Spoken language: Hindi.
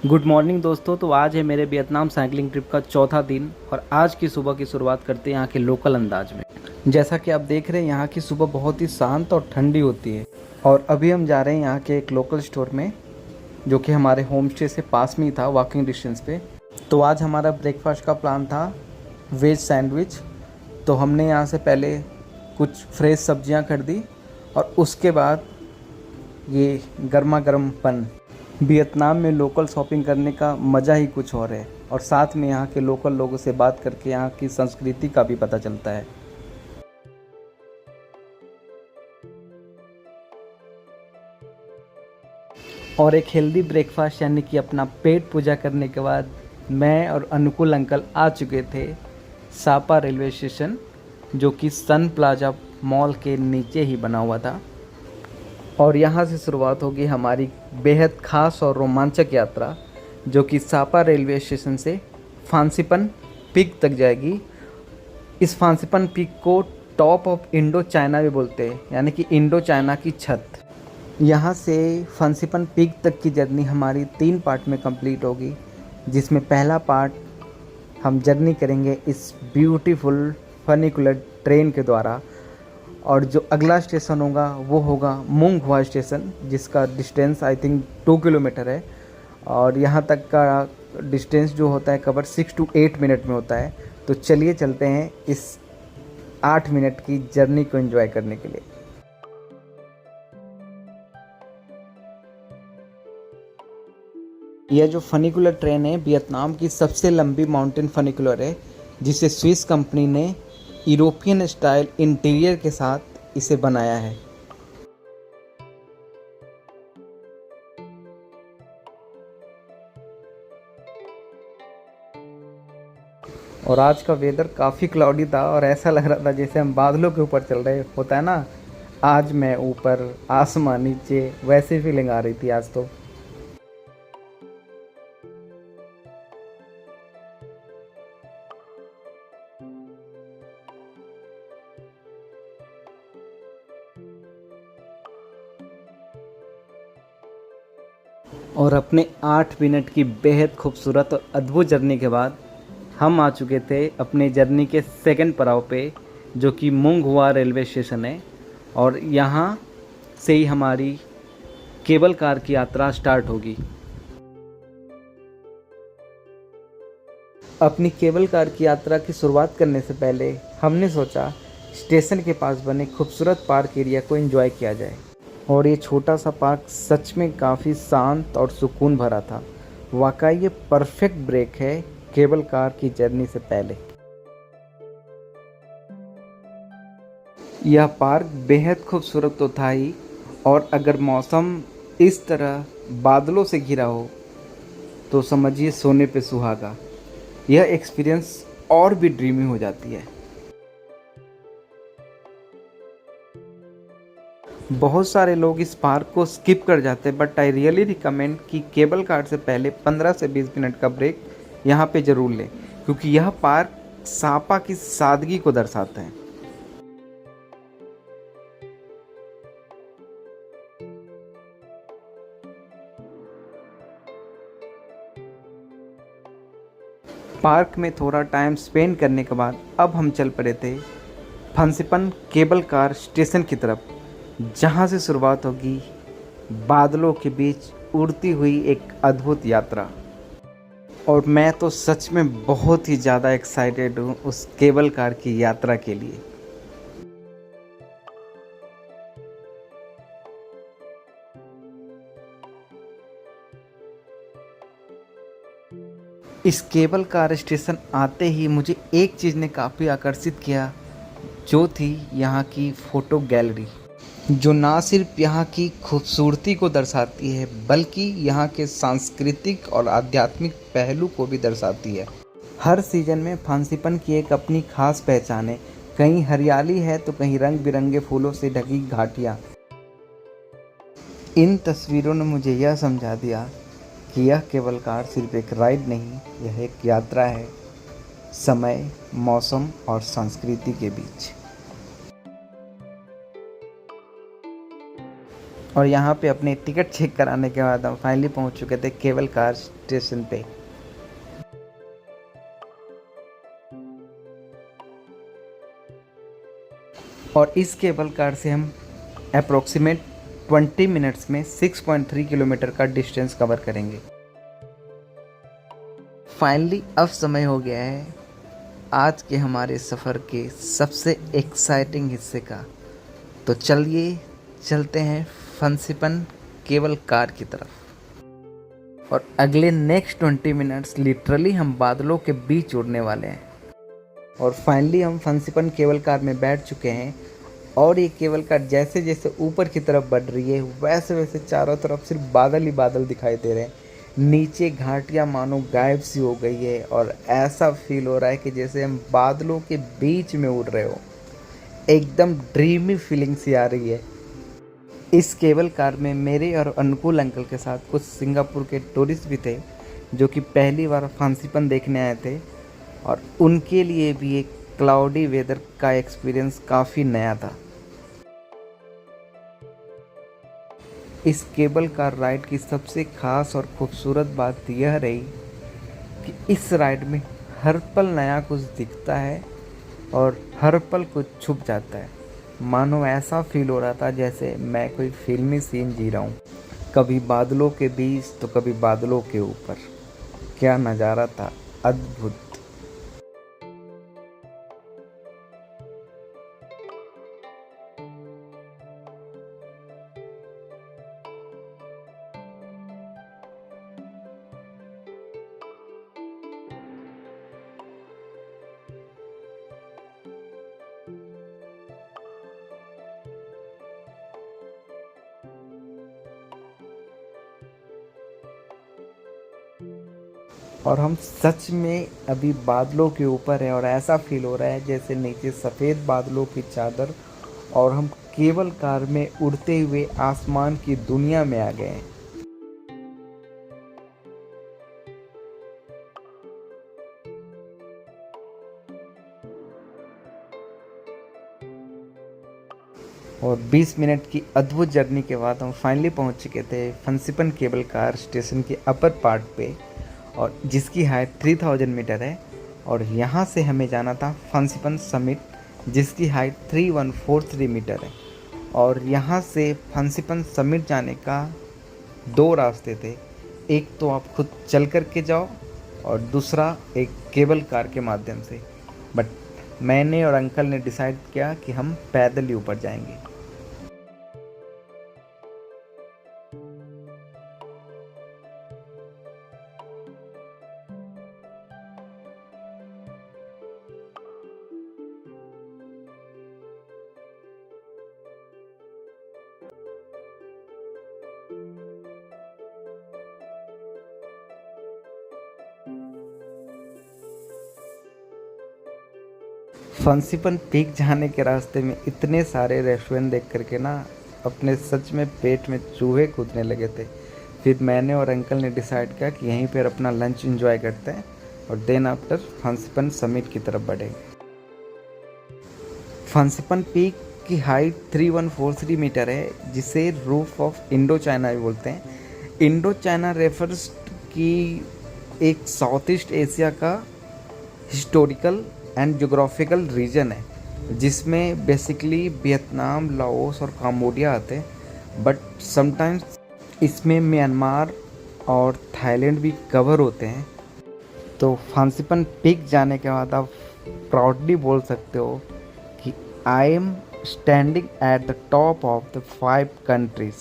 गुड मॉर्निंग दोस्तों। तो आज है मेरे वियतनाम साइकिलिंग ट्रिप का चौथा दिन और आज की सुबह की शुरुआत करते हैं यहाँ के लोकल अंदाज में। जैसा कि आप देख रहे हैं यहाँ की सुबह बहुत ही शांत और ठंडी होती है। और अभी हम जा रहे हैं यहाँ के एक लोकल स्टोर में जो कि हमारे होम स्टे से पास में ही था, वॉकिंग डिस्टेंस पे। तो आज हमारा ब्रेकफास्ट का प्लान था वेज सैंडविच। तो हमने यहाँ से पहले कुछ फ्रेश सब्जियाँ खरीदी और उसके बाद ये गर्मा गर्म पन। वियतनाम में लोकल शॉपिंग करने का मज़ा ही कुछ और है और साथ में यहाँ के लोकल लोगों से बात करके यहाँ की संस्कृति का भी पता चलता है। और एक हेल्दी ब्रेकफास्ट यानी कि अपना पेट पूजा करने के बाद मैं और अनुकूल अंकल आ चुके थे सापा रेलवे स्टेशन, जो कि सन प्लाजा मॉल के नीचे ही बना हुआ था। और यहाँ से शुरुआत होगी हमारी बेहद ख़ास और रोमांचक यात्रा, जो कि सापा रेलवे स्टेशन से फांसीपन पीक तक जाएगी। इस फांसीपन पीक को टॉप ऑफ इंडो चाइना भी बोलते हैं, यानी कि इंडो चाइना की छत। यहाँ से फांसीपन पीक तक की जर्नी हमारी 3 पार्ट में कंप्लीट होगी, जिसमें पहला पार्ट हम जर्नी करेंगे इस ब्यूटीफुल फनिकुलर ट्रेन के द्वारा। और जो अगला स्टेशन होगा वो होगा मुंग हुआ स्टेशन, जिसका डिस्टेंस आई थिंक 2 किलोमीटर है। और यहाँ तक का डिस्टेंस जो होता है कवर 6 to 8 मिनट में होता है। तो चलिए चलते हैं इस 8 मिनट की जर्नी को एंजॉय करने के लिए। यह जो फनिकुलर ट्रेन है वियतनाम की सबसे लंबी माउंटेन फनिकुलर है, जिसे स्विस कंपनी ने यूरोपियन स्टाइल इंटीरियर के साथ इसे बनाया है। और आज का वेदर काफ़ी क्लाउडी था और ऐसा लग रहा था जैसे हम बादलों के ऊपर चल रहे होता है ना, आज मैं ऊपर आसमान नीचे, वैसी फीलिंग आ रही थी आज तो। और अपने 8 मिनट की बेहद खूबसूरत और अद्भुत जर्नी के बाद हम आ चुके थे अपने जर्नी के सेकंड पड़ाव पे, जो कि मुंग हुआ रेलवे स्टेशन है। और यहाँ से ही हमारी केबल कार की यात्रा स्टार्ट होगी। अपनी केबल कार की यात्रा की शुरुआत करने से पहले हमने सोचा स्टेशन के पास बने खूबसूरत पार्क एरिया को एंजॉय किया जाए। और ये छोटा सा पार्क सच में काफ़ी शांत और सुकून भरा था। वाकई ये परफेक्ट ब्रेक है केबल कार की जर्नी से पहले। यह पार्क बेहद खूबसूरत तो था ही, और अगर मौसम इस तरह बादलों से घिरा हो तो समझिए सोने पे सुहागा। यह एक्सपीरियंस और भी ड्रीमी हो जाती है। बहुत सारे लोग इस पार्क को स्किप कर जाते हैं, बट आई रियली रिकमेंड कि केबल कार से पहले 15 से 20 मिनट का ब्रेक यहाँ पे ज़रूर लें, क्योंकि यह पार्क सापा की सादगी को दर्शाता है। पार्क में थोड़ा टाइम स्पेंड करने के बाद अब हम चल पड़े थे फंसिपन केबल कार स्टेशन की तरफ, जहाँ से शुरुआत होगी बादलों के बीच उड़ती हुई एक अद्भुत यात्रा। और मैं तो सच में बहुत ही ज़्यादा एक्साइटेड हूँ उस केबल कार की यात्रा के लिए। इस केबल कार स्टेशन आते ही मुझे एक चीज़ ने काफ़ी आकर्षित किया, जो थी यहाँ की फ़ोटो गैलरी, जो ना सिर्फ यहाँ की खूबसूरती को दर्शाती है बल्कि यहाँ के सांस्कृतिक और आध्यात्मिक पहलू को भी दर्शाती है। हर सीज़न में फांसीपन की एक अपनी खास पहचान है। कहीं हरियाली है तो कहीं रंग बिरंगे फूलों से ढकी घाटियाँ। इन तस्वीरों ने मुझे यह समझा दिया कि यह केबल कार सिर्फ एक राइड नहीं, यह एक यात्रा है समय, मौसम और संस्कृति के बीच। और यहाँ पे अपने टिकट चेक कराने के बाद हम फाइनली पहुँच चुके थे केबल कार स्टेशन पे। और इस केबल कार से हम अप्रोक्सीमेट 20 मिनट्स में 6.3 किलोमीटर का डिस्टेंस कवर करेंगे। फाइनली अब समय हो गया है आज के हमारे सफ़र के सबसे एक्साइटिंग हिस्से का। तो चलिए चलते हैं फंसिपन केबल कार की तरफ। और अगले नेक्स्ट 20 मिनट्स लिटरली हम बादलों के बीच उड़ने वाले हैं। और फाइनली हम फंसिपन केबल कार में बैठ चुके हैं। और ये केबल कार जैसे जैसे ऊपर की तरफ बढ़ रही है वैसे वैसे चारों तरफ सिर्फ बादल ही बादल दिखाई दे रहे हैं। नीचे घाटियाँ मानो गायब सी हो गई है और ऐसा फील हो रहा है कि जैसे हम बादलों के बीच में उड़ रहे हो। एकदम ड्रीमी फीलिंग सी आ रही है। इस केबल कार में मेरे और अनुकूल अंकल के साथ कुछ सिंगापुर के टूरिस्ट भी थे जो कि पहली बार फंसिपन देखने आए थे। और उनके लिए भी एक क्लाउडी वेदर का एक्सपीरियंस काफ़ी नया था। इस केबल कार राइड की सबसे ख़ास और ख़ूबसूरत बात यह रही कि इस राइड में हर पल नया कुछ दिखता है और हर पल कुछ छुप जाता है। मानो ऐसा फील हो रहा था जैसे मैं कोई फिल्मी सीन जी रहा हूँ, कभी बादलों के बीच तो कभी बादलों के ऊपर। क्या नज़ारा था, अद्भुत। और हम सच में अभी बादलों के ऊपर हैं और ऐसा फील हो रहा है जैसे नीचे सफ़ेद बादलों की चादर और हम केबल कार में उड़ते हुए आसमान की दुनिया में आ गए हैं। और 20 मिनट की अद्भुत जर्नी के बाद हम फाइनली पहुंच चुके थे फंसिपन केबल कार स्टेशन के अपर पार्ट पे, और जिसकी हाइट 3000 मीटर है। और यहाँ से हमें जाना था फंसिपन समिट जिसकी हाइट 3143 मीटर है। और यहाँ से फंसिपन समिट जाने का 2 रास्ते थे। एक तो आप खुद चल कर के जाओ और दूसरा एक केबल कार के माध्यम से। बट मैंने और अंकल ने डिसाइड किया कि हम पैदल ही ऊपर जाएंगे। फंसिपन पीक जाने के रास्ते में इतने सारे रेस्टोरेंट देख करके ना अपने सच में पेट में चूहे कूदने लगे थे। फिर मैंने और अंकल ने डिसाइड किया कि यहीं पर अपना लंच एंजॉय करते हैं और देन आफ्टर फंसिपन समिट की तरफ बढ़ेंगे। फंसिपन पीक की हाइट 3143 मीटर है जिसे रूफ ऑफ इंडो चाइना भी बोलते हैं। इंडो चाइना रेफर्स की एक साउथ ईस्ट एशिया का हिस्टोरिकल एंड जोग्राफिकल रीजन है जिसमें बेसिकली वियतनाम, लाओस और कंबोडिया आते हैं। बट समटाइम्स इसमें म्यांमार और थाईलैंड भी कवर होते हैं। तो फंसिपन पीक जाने के बाद आप प्राउडली बोल सकते हो कि I am standing at the top of the 5 countries.